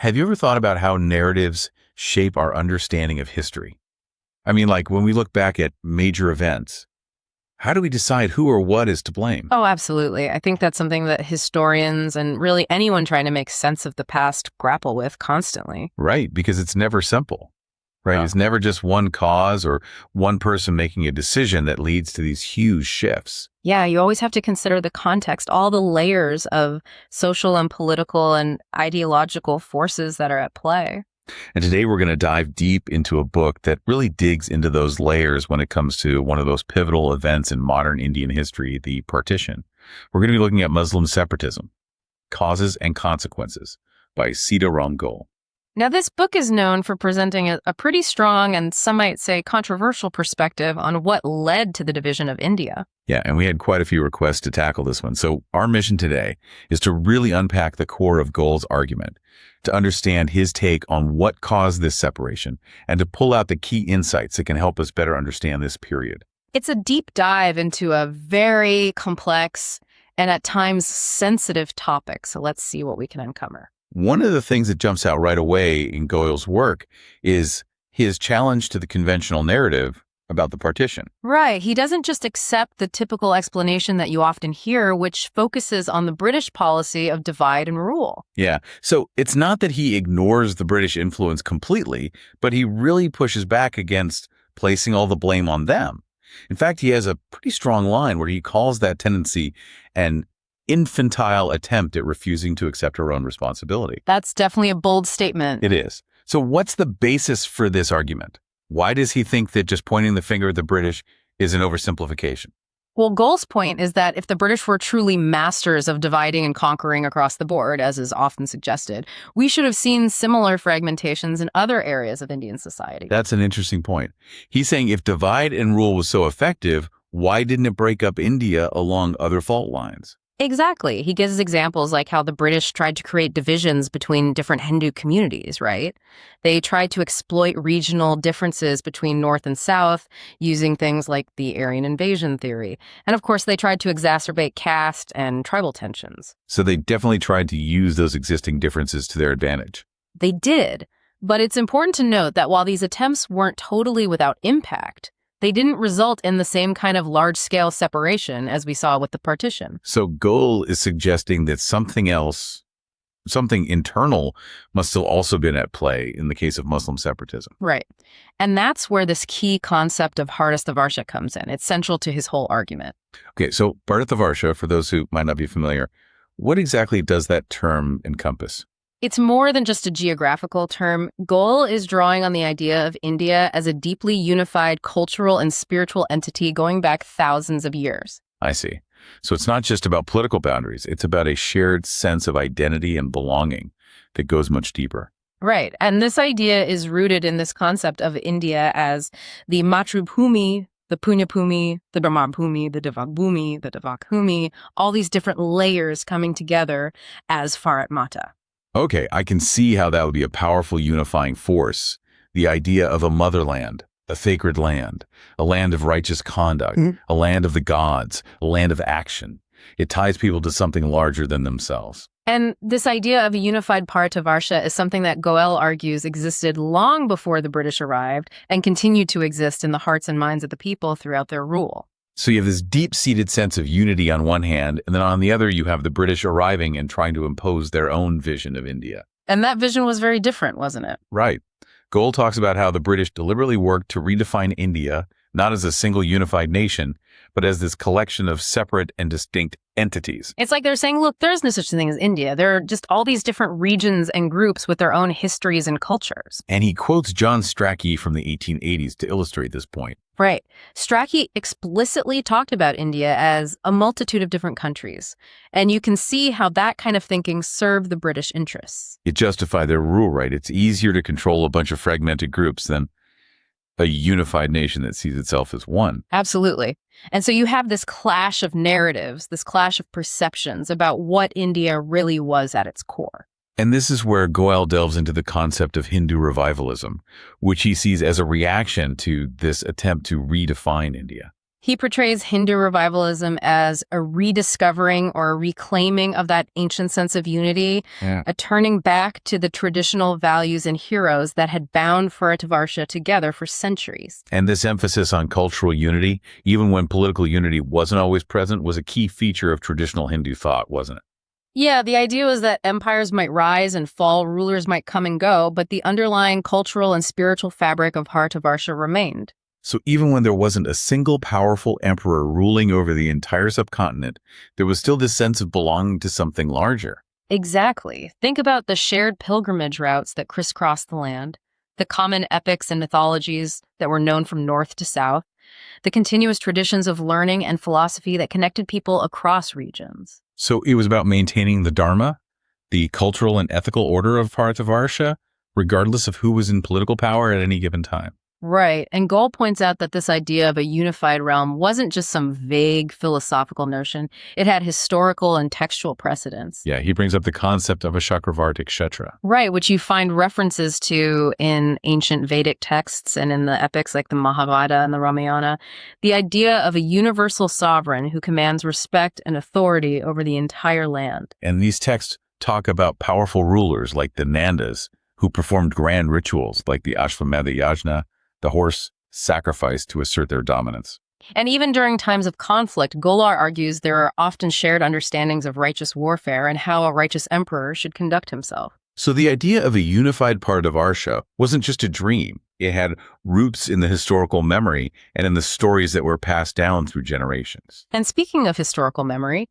Have you ever thought about how narratives shape our understanding of history? I mean, like when we look back at major events, how do we decide who or what is to blame? Oh, absolutely. I think that's something that historians and really anyone trying to make sense of the past grapple with constantly. Right, because it's never simple, right? No. It's never just one cause or one person making a decision that leads to these huge shifts. Yeah, you always have to consider the context, all the layers of social and political and ideological forces that are at play. And today we're going to dive deep into a book that really digs into those layers when it comes to one of those pivotal events in modern Indian history, the partition. We're going to be looking at Muslim separatism, Causes and Consequences by Sita Ram Goel. Now, this book is known for presenting a pretty strong and some might say controversial perspective on what led to the division of India. Yeah, and we had quite a few requests to tackle this one. So our mission today is to really unpack the core of Goel's argument, to understand his take on what caused this separation, and to pull out the key insights that can help us better understand this period. It's a deep dive into a very complex and at times sensitive topic. So let's see what we can uncover. One of the things that jumps out right away in Goel's work is his challenge to the conventional narrative about the partition. Right. He doesn't just accept the typical explanation that you often hear, which focuses on the British policy of divide and rule. Yeah. So it's not that he ignores the British influence completely, but he really pushes back against placing all the blame on them. In fact, he has a pretty strong line where he calls that tendency an infantile attempt at refusing to accept our own responsibility. That's definitely a bold statement. It is. So what's the basis for this argument? Why does he think that just pointing the finger at the British is an oversimplification? Well, Goel's point is that if the British were truly masters of dividing and conquering across the board, as is often suggested, we should have seen similar fragmentations in other areas of Indian society. That's an interesting point. He's saying if divide and rule was so effective, why didn't it break up India along other fault lines? Exactly. He gives examples like how the British tried to create divisions between different Hindu communities, right? They tried to exploit regional differences between North and South using things like the Aryan invasion theory. And of course, they tried to exacerbate caste and tribal tensions. So they definitely tried to use those existing differences to their advantage. They did. But it's important to note that while these attempts weren't totally without impact, they didn't result in the same kind of large-scale separation as we saw with the partition. So Goel is suggesting that something else, something internal, must still also been at play in the case of Muslim separatism. Right. And that's where this key concept of Bharatavarsha comes in. It's central to his whole argument. Okay, so Bharatavarsha, for those who might not be familiar, what exactly does that term encompass? It's more than just a geographical term. Goel is drawing on the idea of India as a deeply unified cultural and spiritual entity going back thousands of years. I see. So it's not just about political boundaries. It's about a shared sense of identity and belonging that goes much deeper. Right. And this idea is rooted in this concept of India as the Matrubhumi, the Punyabhumi, the Brahmabhumi, the Devabhumi, the Devakbhumi, all these different layers coming together as Bharat Mata. Okay, I can see how that would be a powerful unifying force. The idea of a motherland, a sacred land, a land of righteous conduct, a land of the gods, a land of action. It ties people to something larger than themselves. And this idea of a unified Bharatavarsha is something that Goel argues existed long before the British arrived and continued to exist in the hearts and minds of the people throughout their rule. So you have this deep-seated sense of unity on one hand, and then on the other you have the British arriving and trying to impose their own vision of India. And that vision was very different, wasn't it? Right. Goel talks about how the British deliberately worked to redefine India, not as a single unified nation, but as this collection of separate and distinct entities. It's like they're saying, look, there's no such thing as India. There are just all these different regions and groups with their own histories and cultures. And he quotes John Strachey from the 1880s to illustrate this point. Right. Strachey explicitly talked about India as a multitude of different countries. And you can see how that kind of thinking served the British interests. It justified their rule, right? It's easier to control a bunch of fragmented groups than a unified nation that sees itself as one. Absolutely. And so you have this clash of narratives, this clash of perceptions about what India really was at its core. And this is where Goel delves into the concept of Hindu revivalism, which he sees as a reaction to this attempt to redefine India. He portrays Hindu revivalism as a rediscovering or a reclaiming of that ancient sense of unity, Yeah. a turning back to the traditional values and heroes that had bound Bharatavarsha together for centuries. And this emphasis on cultural unity, even when political unity wasn't always present, was a key feature of traditional Hindu thought, wasn't it? Yeah, the idea was that empires might rise and fall, rulers might come and go, but the underlying cultural and spiritual fabric of Bharatavarsha remained. So even when there wasn't a single powerful emperor ruling over the entire subcontinent, there was still this sense of belonging to something larger. Exactly. Think about the shared pilgrimage routes that crisscrossed the land, the common epics and mythologies that were known from north to south, the continuous traditions of learning and philosophy that connected people across regions. So it was about maintaining the Dharma, the cultural and ethical order of Bharatavarsha, regardless of who was in political power at any given time. Right. And Goel points out that this idea of a unified realm wasn't just some vague philosophical notion. It had historical and textual precedents. Yeah, he brings up the concept of a Chakravartik Kshetra. Right, which you find references to in ancient Vedic texts and in the epics like the Mahabharata and the Ramayana. The idea of a universal sovereign who commands respect and authority over the entire land. And these texts talk about powerful rulers like the Nandas, who performed grand rituals like the Ashwamedha Yajna, the horse sacrifice to assert their dominance. And even during times of conflict, Golar argues there are often shared understandings of righteous warfare and how a righteous emperor should conduct himself. So the idea of a unified Bharatavarsha wasn't just a dream. It had roots in the historical memory and in the stories that were passed down through generations. And speaking of historical memory,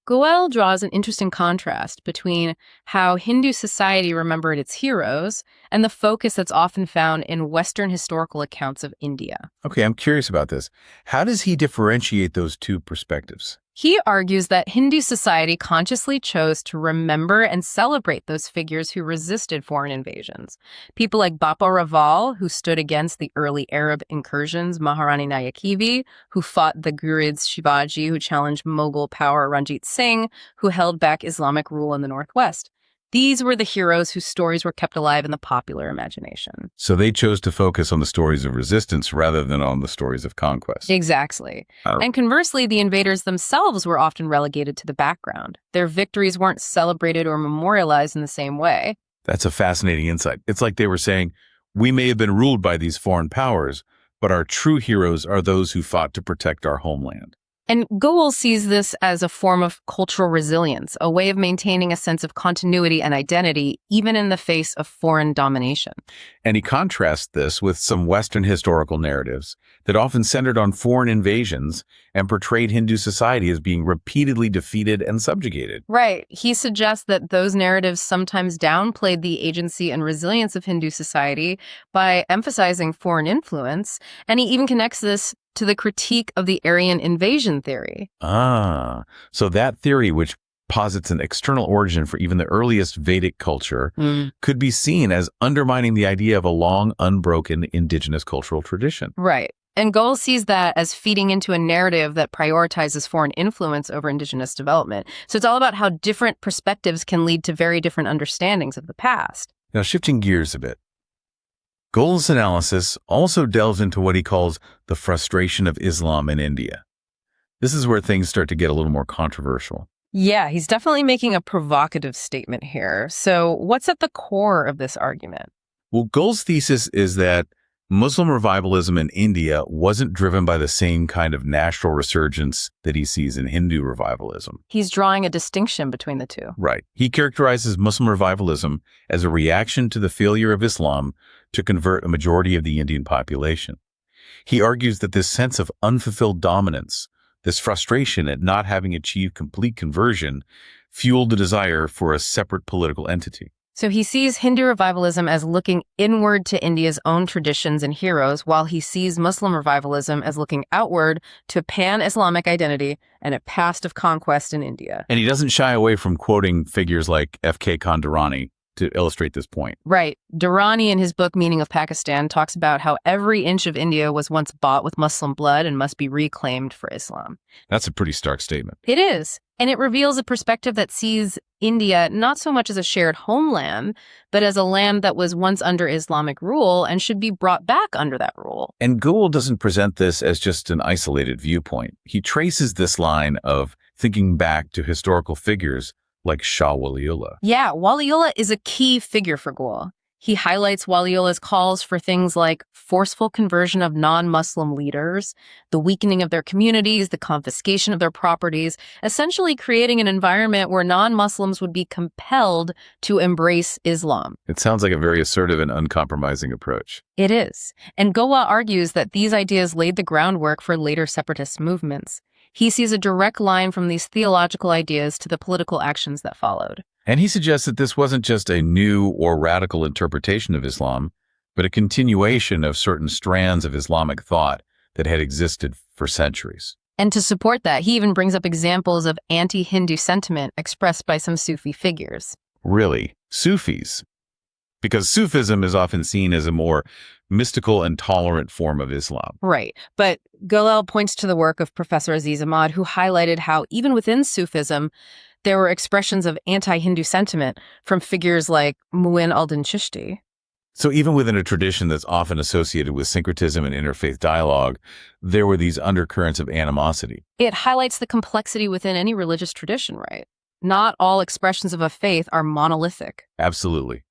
Goel draws an interesting contrast between how Hindu society remembered its heroes and the focus that's often found in Western historical accounts of India. Okay, I'm curious about this. How does he differentiate those two perspectives? He argues that Hindu society consciously chose to remember and celebrate those figures who resisted foreign invasions. People like Bappa Raval, who stood against the early Arab incursions, Maharani Nayakivi, who fought the Ghurids Shivaji, who challenged Mughal power Ranjit Singh, who held back Islamic rule in the Northwest. These were the heroes whose stories were kept alive in the popular imagination. So they chose to focus on the stories of resistance rather than on the stories of conquest. Exactly. Oh. And conversely, the invaders themselves were often relegated to the background. Their victories weren't celebrated or memorialized in the same way. That's a fascinating insight. It's like they were saying, we may have been ruled by these foreign powers, but our true heroes are those who fought to protect our homeland. And Goel sees this as a form of cultural resilience, a way of maintaining a sense of continuity and identity, even in the face of foreign domination. And he contrasts this with some Western historical narratives that often centered on foreign invasions and portrayed Hindu society as being repeatedly defeated and subjugated. Right. He suggests that those narratives sometimes downplayed the agency and resilience of Hindu society by emphasizing foreign influence, and he even connects this to the critique of the Aryan invasion theory. Ah, so that theory, which posits an external origin for even the earliest Vedic culture, could be seen as undermining the idea of a long, unbroken indigenous cultural tradition. Right. And Goel sees that as feeding into a narrative that prioritizes foreign influence over indigenous development. So it's all about how different perspectives can lead to very different understandings of the past. Now, shifting gears a bit, Goel's analysis also delves into what he calls the frustration of Islam in India. This is where things start to get a little more controversial. Yeah, he's definitely making a provocative statement here. So what's at the core of this argument? Well, Goel's thesis is that Muslim revivalism in India wasn't driven by the same kind of national resurgence that he sees in Hindu revivalism. He's drawing a distinction between the two. Right. He characterizes Muslim revivalism as a reaction to the failure of Islam to convert a majority of the Indian population. He argues that this sense of unfulfilled dominance, this frustration at not having achieved complete conversion, fueled the desire for a separate political entity. So he sees Hindu revivalism as looking inward to India's own traditions and heroes, while he sees Muslim revivalism as looking outward to pan-Islamic identity and a past of conquest in India. And he doesn't shy away from quoting figures like F.K. Khandarani, to illustrate this point. Right. Durrani, in his book Meaning of Pakistan, talks about how every inch of India was once bought with Muslim blood and must be reclaimed for Islam. That's a pretty stark statement. It is. And it reveals a perspective that sees India not so much as a shared homeland, but as a land that was once under Islamic rule and should be brought back under that rule. And Goel doesn't present this as just an isolated viewpoint. He traces this line of thinking back to historical figures like Shah Waliullah. Yeah, Waliullah is a key figure for Goel. He highlights Waliullah's calls for things like forceful conversion of non-Muslim leaders, the weakening of their communities, the confiscation of their properties, essentially creating an environment where non-Muslims would be compelled to embrace Islam. It sounds like a very assertive and uncompromising approach. It is. And Goel argues that these ideas laid the groundwork for later separatist movements. He sees a direct line from these theological ideas to the political actions that followed. And he suggests that this wasn't just a new or radical interpretation of Islam, but a continuation of certain strands of Islamic thought that had existed for centuries. And to support that, he even brings up examples of anti-Hindu sentiment expressed by some Sufi figures. Really, Sufis. Because Sufism is often seen as a more mystical and tolerant form of Islam. Right. But Goel points to the work of Professor Aziz Ahmad, who highlighted how even within Sufism, there were expressions of anti-Hindu sentiment from figures like Mu'in al-Din Chishti. So even within a tradition that's often associated with syncretism and interfaith dialogue, there were these undercurrents of animosity. It highlights the complexity within any religious tradition, right? Not all expressions of a faith are monolithic. Absolutely.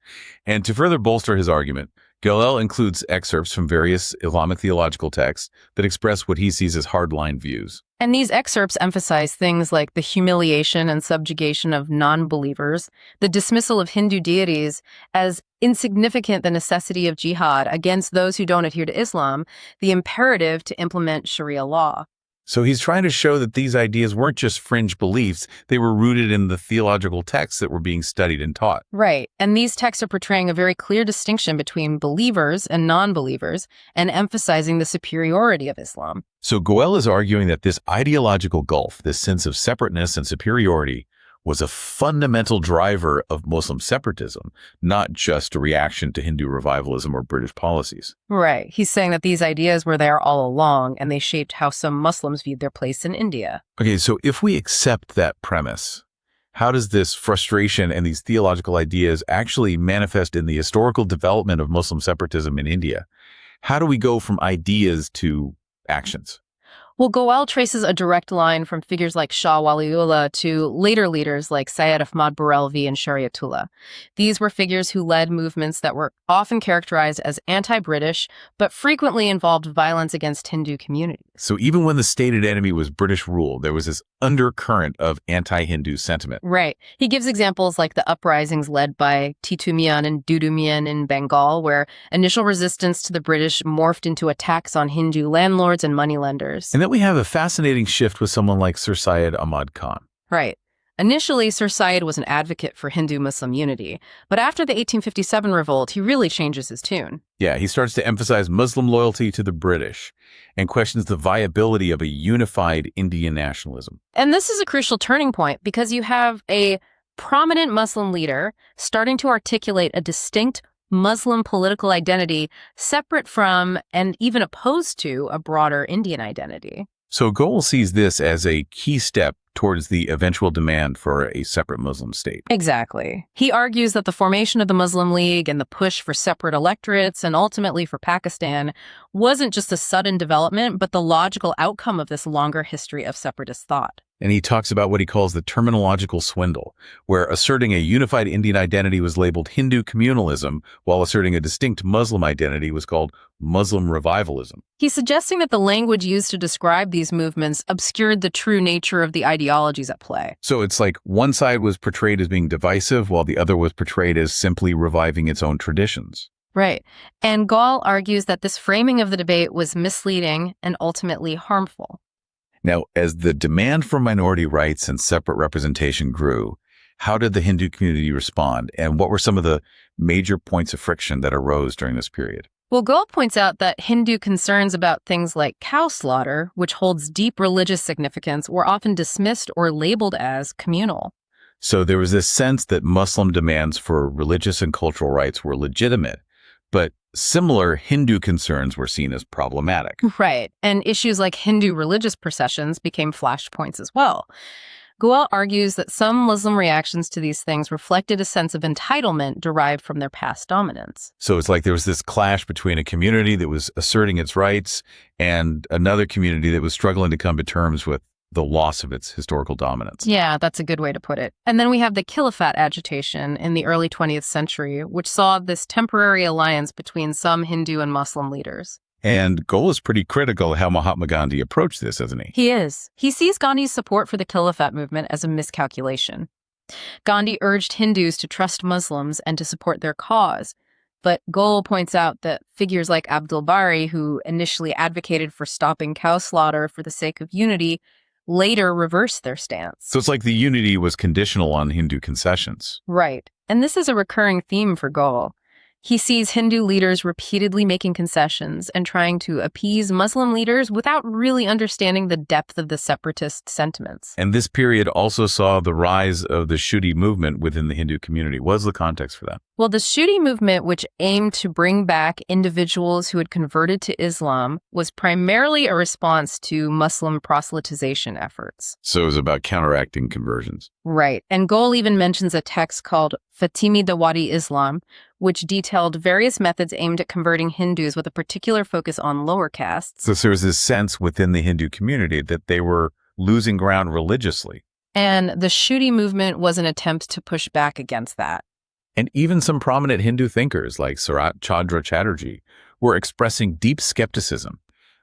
And to further bolster his argument, Goel includes excerpts from various Islamic theological texts that express what he sees as hardline views. And these excerpts emphasize things like the humiliation and subjugation of non-believers, the dismissal of Hindu deities as insignificant, the necessity of jihad against those who don't adhere to Islam, the imperative to implement Sharia law. So he's trying to show that these ideas weren't just fringe beliefs, they were rooted in the theological texts that were being studied and taught. Right. And these texts are portraying a very clear distinction between believers and non-believers and emphasizing the superiority of Islam. So Goel is arguing that this ideological gulf, this sense of separateness and superiority, was a fundamental driver of Muslim separatism, not just a reaction to Hindu revivalism or British policies. Right. He's saying that these ideas were there all along, and they shaped how some Muslims viewed their place in India. Okay, so if we accept that premise, how does this frustration and these theological ideas actually manifest in the historical development of Muslim separatism in India? How do we go from ideas to actions? Well, Goel traces a direct line from figures like Shah Waliullah to later leaders like Syed Ahmad Barelvi and Shariatullah. These were figures who led movements that were often characterized as anti-British, but frequently involved violence against Hindu communities. So even when the stated enemy was British rule, there was this undercurrent of anti-Hindu sentiment. Right. He gives examples like the uprisings led by Titu Mian and Dudu Mian in Bengal, where initial resistance to the British morphed into attacks on Hindu landlords and moneylenders. And then we have a fascinating shift with someone like Sir Syed Ahmad Khan. Right. Initially, Sir Syed was an advocate for Hindu-Muslim unity, but after the 1857 revolt, he really changes his tune. Yeah, he starts to emphasize Muslim loyalty to the British and questions the viability of a unified Indian nationalism. And this is a crucial turning point because you have a prominent Muslim leader starting to articulate a distinct Muslim political identity separate from and even opposed to a broader Indian identity. So Goel sees this as a key step towards the eventual demand for a separate Muslim state. Exactly. He argues that the formation of the Muslim League and the push for separate electorates and ultimately for Pakistan wasn't just a sudden development, but the logical outcome of this longer history of separatist thought. And he talks about what he calls the terminological swindle, where asserting a unified Indian identity was labeled Hindu communalism, while asserting a distinct Muslim identity was called Muslim revivalism. He's suggesting that the language used to describe these movements obscured the true nature of the ideologies at play. So it's like one side was portrayed as being divisive, while the other was portrayed as simply reviving its own traditions. Right. And Goel argues that this framing of the debate was misleading and ultimately harmful. Now, as the demand for minority rights and separate representation grew, how did the Hindu community respond? And what were some of the major points of friction that arose during this period? Well, Goel points out that Hindu concerns about things like cow slaughter, which holds deep religious significance, were often dismissed or labeled as communal. So there was this sense that Muslim demands for religious and cultural rights were legitimate, but similar Hindu concerns were seen as problematic. Right. And issues like Hindu religious processions became flashpoints as well. Goel argues that some Muslim reactions to these things reflected a sense of entitlement derived from their past dominance. So it's like there was this clash between a community that was asserting its rights and another community that was struggling to come to terms with the loss of its historical dominance. Yeah, that's a good way to put it. And then we have the Caliphate agitation in the early 20th century, which saw this temporary alliance between some Hindu and Muslim leaders. And Goel is pretty critical of how Mahatma Gandhi approached this, isn't he? He is. He sees Gandhi's support for the Caliphate movement as a miscalculation. Gandhi urged Hindus to trust Muslims and to support their cause. But Goel points out that figures like Abdul Bari, who initially advocated for stopping cow slaughter for the sake of unity, later reversed their stance. So it's like the unity was conditional on Hindu concessions. Right. And this is a recurring theme for Goel. He sees Hindu leaders repeatedly making concessions and trying to appease Muslim leaders without really understanding the depth of the separatist sentiments. And this period also saw the rise of the Shuddhi movement within the Hindu community. What was the context for that? Well, the Shuddhi movement, which aimed to bring back individuals who had converted to Islam, was primarily a response to Muslim proselytization efforts. So it was about counteracting conversions. Right. And Goel even mentions a text called Fatimi Dawati Islam, which detailed various methods aimed at converting Hindus with a particular focus on lower castes. So there was this sense within the Hindu community that they were losing ground religiously. And the Shuddhi movement was an attempt to push back against that. And even some prominent Hindu thinkers like Sarat Chandra Chatterjee were expressing deep skepticism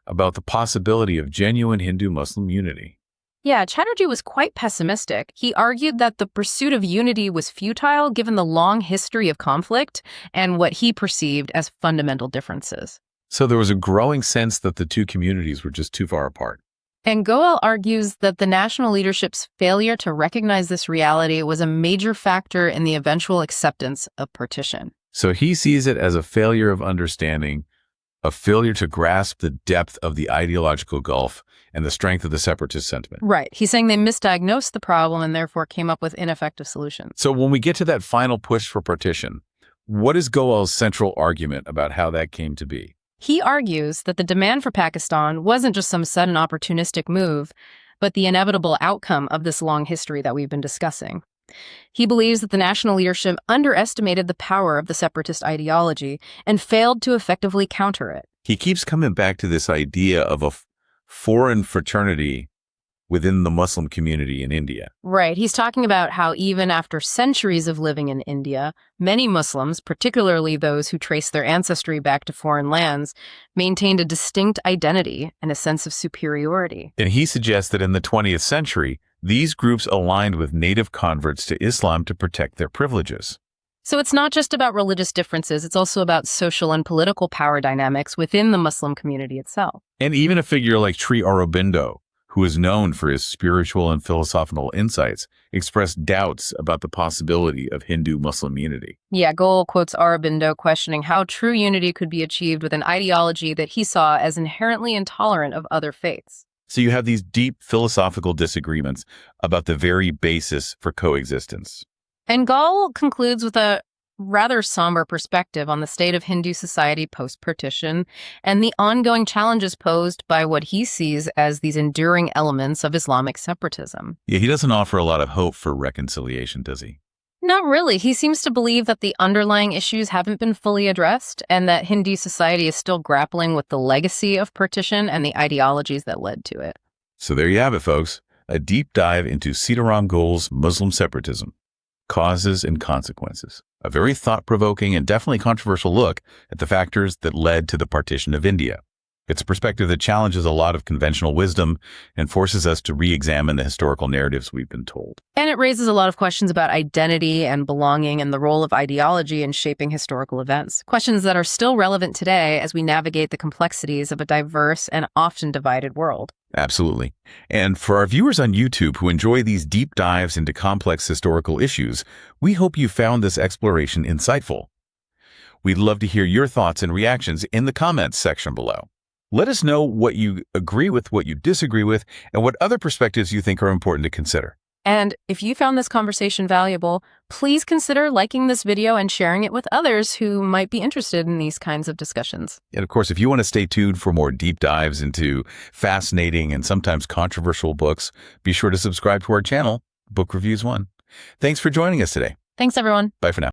about the possibility of genuine Hindu-Muslim unity. Yeah, Chatterjee was quite pessimistic. He argued that the pursuit of unity was futile given the long history of conflict and what he perceived as fundamental differences. So there was a growing sense that the two communities were just too far apart. And Goel argues that the national leadership's failure to recognize this reality was a major factor in the eventual acceptance of partition. So he sees it as a failure of understanding, a failure to grasp the depth of the ideological gulf and the strength of the separatist sentiment. Right. He's saying they misdiagnosed the problem and therefore came up with ineffective solutions. So when we get to that final push for partition, what is Goel's central argument about how that came to be? He argues that the demand for Pakistan wasn't just some sudden opportunistic move, but the inevitable outcome of this long history that we've been discussing. He believes that the national leadership underestimated the power of the separatist ideology and failed to effectively counter it. He keeps coming back to this idea of a foreign fraternity within the Muslim community in India. Right. He's talking about how even after centuries of living in India, many Muslims, particularly those who trace their ancestry back to foreign lands, maintained a distinct identity and a sense of superiority. And he suggests that in the 20th century, these groups aligned with native converts to Islam to protect their privileges. So it's not just about religious differences, it's also about social and political power dynamics within the Muslim community itself. And even a figure like Sri Aurobindo, who is known for his spiritual and philosophical insights, expressed doubts about the possibility of Hindu-Muslim unity. Yeah, Goel quotes Aurobindo questioning how true unity could be achieved with an ideology that he saw as inherently intolerant of other faiths. So you have these deep philosophical disagreements about the very basis for coexistence. And Goel concludes with a rather somber perspective on the state of Hindu society post-partition and the ongoing challenges posed by what he sees as these enduring elements of Islamic separatism. Yeah, he doesn't offer a lot of hope for reconciliation, does he? Not really. He seems to believe that the underlying issues haven't been fully addressed and that Hindu society is still grappling with the legacy of partition and the ideologies that led to it. So there you have it, folks. A deep dive into Sita Ram Goel's Muslim separatism. Causes and Consequences. A very thought-provoking and definitely controversial look at the factors that led to the partition of India. It's a perspective that challenges a lot of conventional wisdom and forces us to re-examine the historical narratives we've been told. And it raises a lot of questions about identity and belonging and the role of ideology in shaping historical events. Questions that are still relevant today as we navigate the complexities of a diverse and often divided world. Absolutely. And for our viewers on YouTube who enjoy these deep dives into complex historical issues, we hope you found this exploration insightful. We'd love to hear your thoughts and reactions in the comments section below. Let us know what you agree with, what you disagree with, and what other perspectives you think are important to consider. And if you found this conversation valuable, please consider liking this video and sharing it with others who might be interested in these kinds of discussions. And of course, if you want to stay tuned for more deep dives into fascinating and sometimes controversial books, be sure to subscribe to our channel, Book Reviews 1. Thanks for joining us today. Thanks, everyone. Bye for now.